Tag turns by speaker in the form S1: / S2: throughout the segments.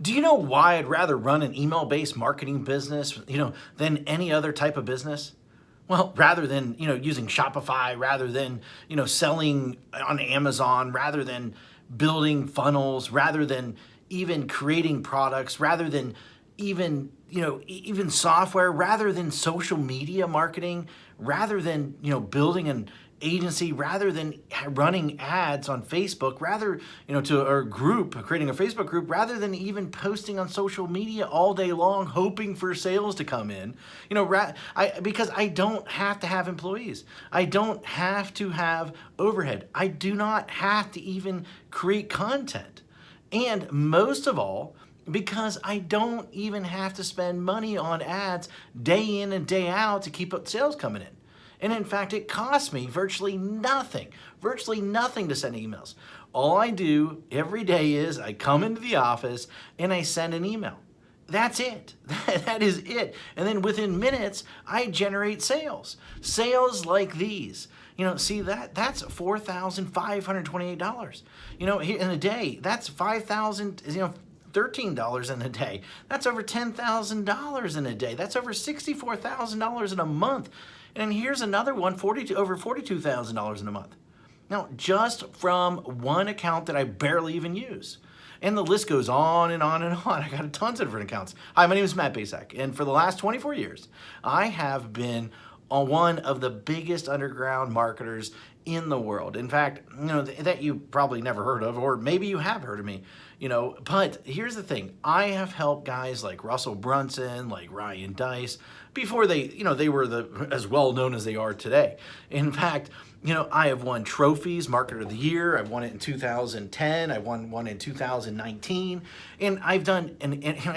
S1: Do you know why I'd rather run an email-based marketing business, than any other type of business? Well, rather than, using Shopify, rather than, selling on Amazon, rather than building funnels, rather than even creating products, rather than even, even software, rather than social media marketing, rather than, building an agency, rather than running ads on Facebook, rather, to our group, creating a Facebook group, rather than even posting on social media all day long, hoping for sales to come in, because I don't have to have employees. I don't have to have overhead. I do not have to even create content. And most of all, because I don't even have to spend money on ads day in and day out to keep up sales coming in. And in fact, it costs me virtually nothing to send emails. All I do every day is I come into the office and I send an email. That's it. That is it. And then within minutes, I generate sales. Sales like these. See that's $4,528. In a day, that's $5,000, $13 in a day. That's over $10,000 in a day. That's over $64,000 in a month. And here's another one, over $42,000 in a month. Now, just from one account that I barely even use. And the list goes on and on and on. I got tons of different accounts. Hi, my name is Matt Basak, and for the last 24 years, I have been on one of the biggest underground marketers in the world. In fact, that you probably never heard of, or maybe you have heard of me, but here's the thing. I have helped guys like Russell Brunson, like Ryan Deiss, before they were as well known as they are today. In fact, I have won trophies, Marketer of the Year. I've won it in 2010. I won one in 2019. And I've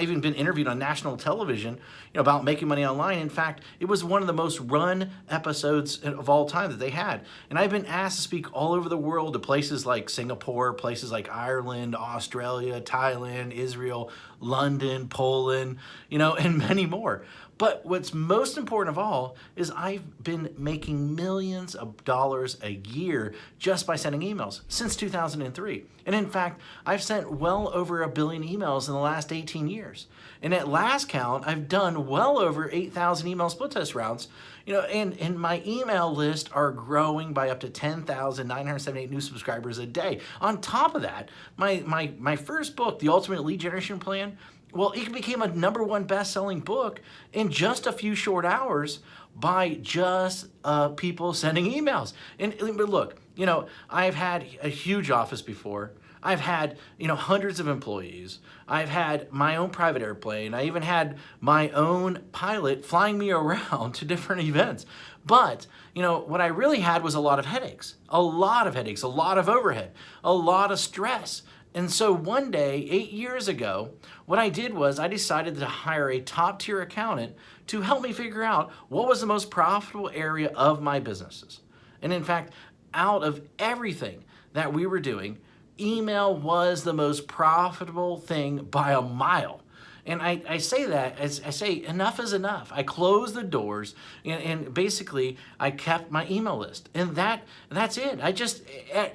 S1: even been interviewed on national television, about making money online. In fact, it was one of the most run episodes of all time that they had. And I've been asked to speak all over the world to places like Singapore, places like Ireland, Australia, Thailand, Israel, London, Poland, and many more. But what's most important of all is I've been making millions of dollars a year just by sending emails since 2003. And in fact, I've sent well over 1 billion emails in the last 18 years. And at last count, I've done well over 8,000 email split test rounds, and my email list are growing by up to 10,978 new subscribers a day. On top of that, my first book, The Ultimate Lead Generation Plan, well, it became a #1 best-selling book in just a few short hours by just people sending emails. But look, I've had a huge office before. I've had, hundreds of employees. I've had my own private airplane. I even had my own pilot flying me around to different events. But, what I really had was a lot of headaches, a lot of overhead, a lot of stress. And so one day, 8 years ago, what I did was I decided to hire a top-tier accountant to help me figure out what was the most profitable area of my businesses. And in fact, out of everything that we were doing, email was the most profitable thing by a mile. And I say that, as I say, enough is enough. I closed the doors and basically I kept my email list. And that's it.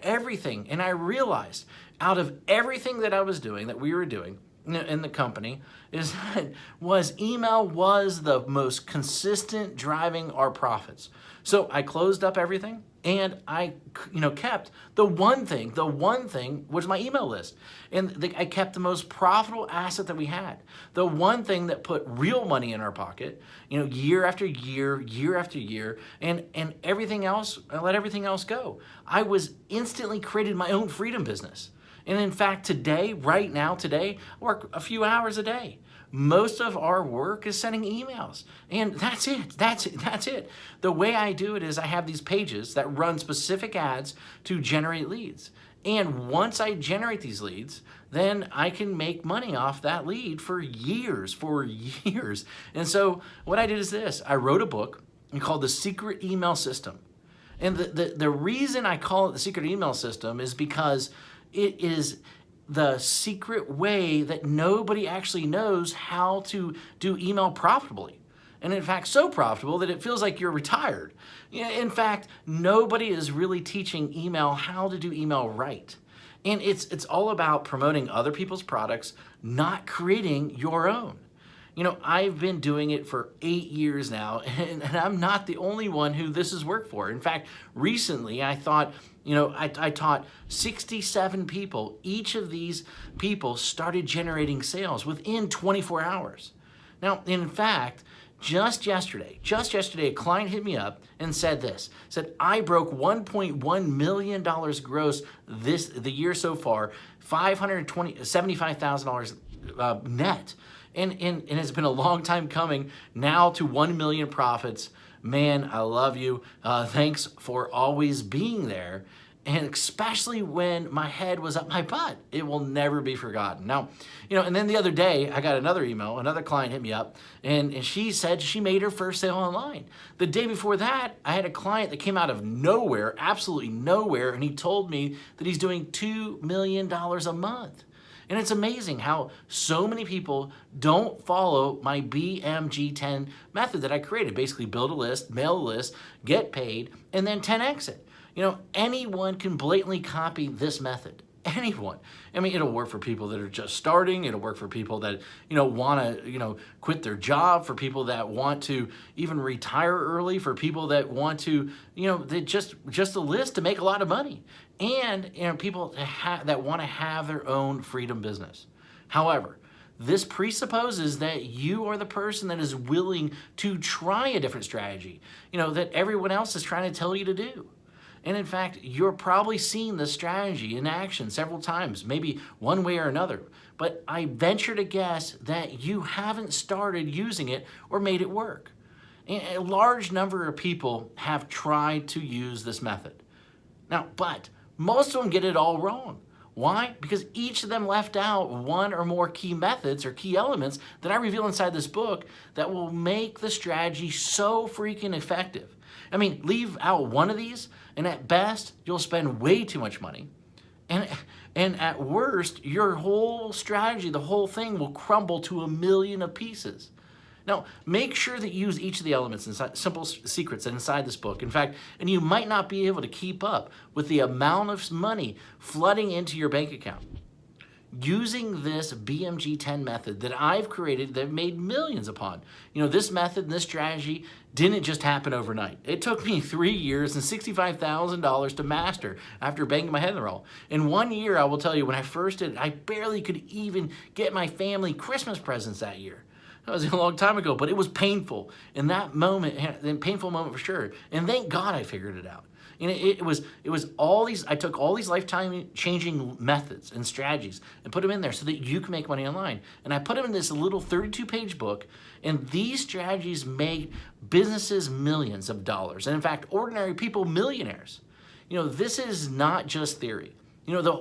S1: Everything. And I realized out of everything that I was doing, that we were doing in the company, email was the most consistent driving our profits. So I closed up everything and I kept the one thing was my email list. And I kept the most profitable asset that we had. The one thing that put real money in our pocket, year after year after year, and everything else, I let everything else go. I was instantly created my own freedom business. And in fact, right now, I work a few hours a day. Most of our work is sending emails. And that's it. The way I do it is I have these pages that run specific ads to generate leads. And once I generate these leads, then I can make money off that lead for years. And so what I did is this. I wrote a book called The Secret Email System. And the reason I call it The Secret Email System is because it is the secret way that nobody actually knows how to do email profitably. And in fact, so profitable that it feels like you're retired. In fact, nobody is really teaching email how to do email right. And it's all about promoting other people's products, not creating your own. I've been doing it for 8 years now, and I'm not the only one who this has worked for. In fact, recently I thought, I taught 67 people. Each of these people started generating sales within 24 hours. Now, in fact, just yesterday, a client hit me up and said I broke $1.1 million gross the year so far, $75,000 net. And it's been a long time coming now to 1 million profits. Man, I love you. Thanks for always being there. And especially when my head was up my butt, it will never be forgotten. Now, and then the other day I got another email, another client hit me up, and she said she made her first sale online. The day before that, I had a client that came out of nowhere, absolutely nowhere, and he told me that he's doing $2 million a month. And it's amazing how so many people don't follow my BMG10 method that I created. Basically build a list, mail a list, get paid, and then 10x it. Anyone can blatantly copy this method. Anyone. I mean, it'll work for people that are just starting. It'll work for people that, want to, quit their job, for people that want to even retire early, for people that want to, they just a list to make a lot of money. And, people that want to have their own freedom business. However, this presupposes that you are the person that is willing to try a different strategy, that everyone else is trying to tell you to do. And in fact, you're probably seen this strategy in action several times, maybe one way or another. But I venture to guess that you haven't started using it or made it work. And a large number of people have tried to use this method. Now, but most of them get it all wrong. Why? Because each of them left out one or more key methods or key elements that I reveal inside this book that will make the strategy so freaking effective. I mean, leave out one of these, and at best, you'll spend way too much money. And at worst, your whole strategy, the whole thing will crumble to a million of pieces. Now, make sure that you use each of the elements inside, simple secrets inside this book. In fact, and you might not be able to keep up with the amount of money flooding into your bank account. Using this BMG10 method that I've created, that I've made millions upon. This method and this strategy didn't just happen overnight. It took me 3 years and $65,000 to master after banging my head in the wall. In 1 year, I will tell you, when I first did it, I barely could even get my family Christmas presents that year. That was a long time ago, but it was painful. In that moment, a painful moment for sure. And thank God I figured it out. And it was all these, I took all these lifetime changing methods and strategies and put them in there so that you can make money online. And I put them in this little 32-page book, and these strategies made businesses millions of dollars. And in fact, ordinary people millionaires. This is not just theory.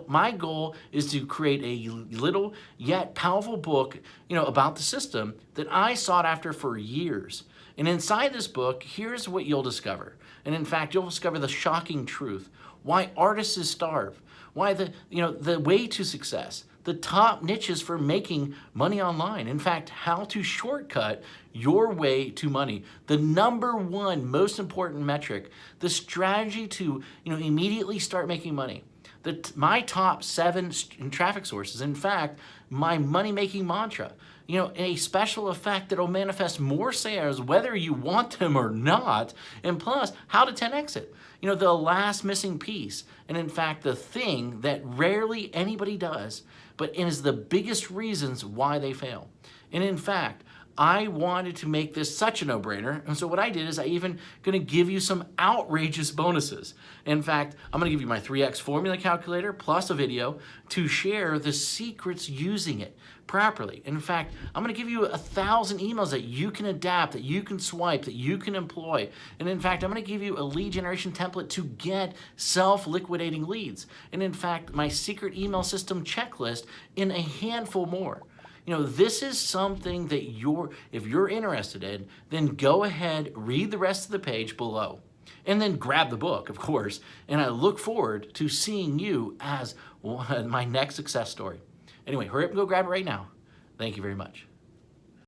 S1: My goal is to create a little yet powerful book, about the system that I sought after for years. And inside this book, here's what you'll discover. And in fact, you'll discover the shocking truth. Why artists starve. Why the way to success. The top niches for making money online. In fact, how to shortcut your way to money. The number one most important metric. The strategy to immediately start making money. My top 7 traffic sources. In fact, my money-making mantra. A special effect that will manifest more sales whether you want them or not. And plus, how to 10x it. The last missing piece. And in fact, the thing that rarely anybody does, but it is the biggest reasons why they fail. And in fact, I wanted to make this such a no-brainer, and so what I did is I even going to give you some outrageous bonuses. In fact, I'm going to give you my 3x formula calculator plus a video to share the secrets using it properly. In fact, I'm going to give you 1,000 emails that you can adapt, that you can swipe, that you can employ. And in fact, I'm going to give you a lead generation template to get self-liquidating leads. And in fact, my secret email system checklist in a handful more. This is something that if you're interested in, then go ahead, read the rest of the page below, and then grab the book, of course. And I look forward to seeing you as my next success story. Anyway, hurry up and go grab it right now. Thank you very much.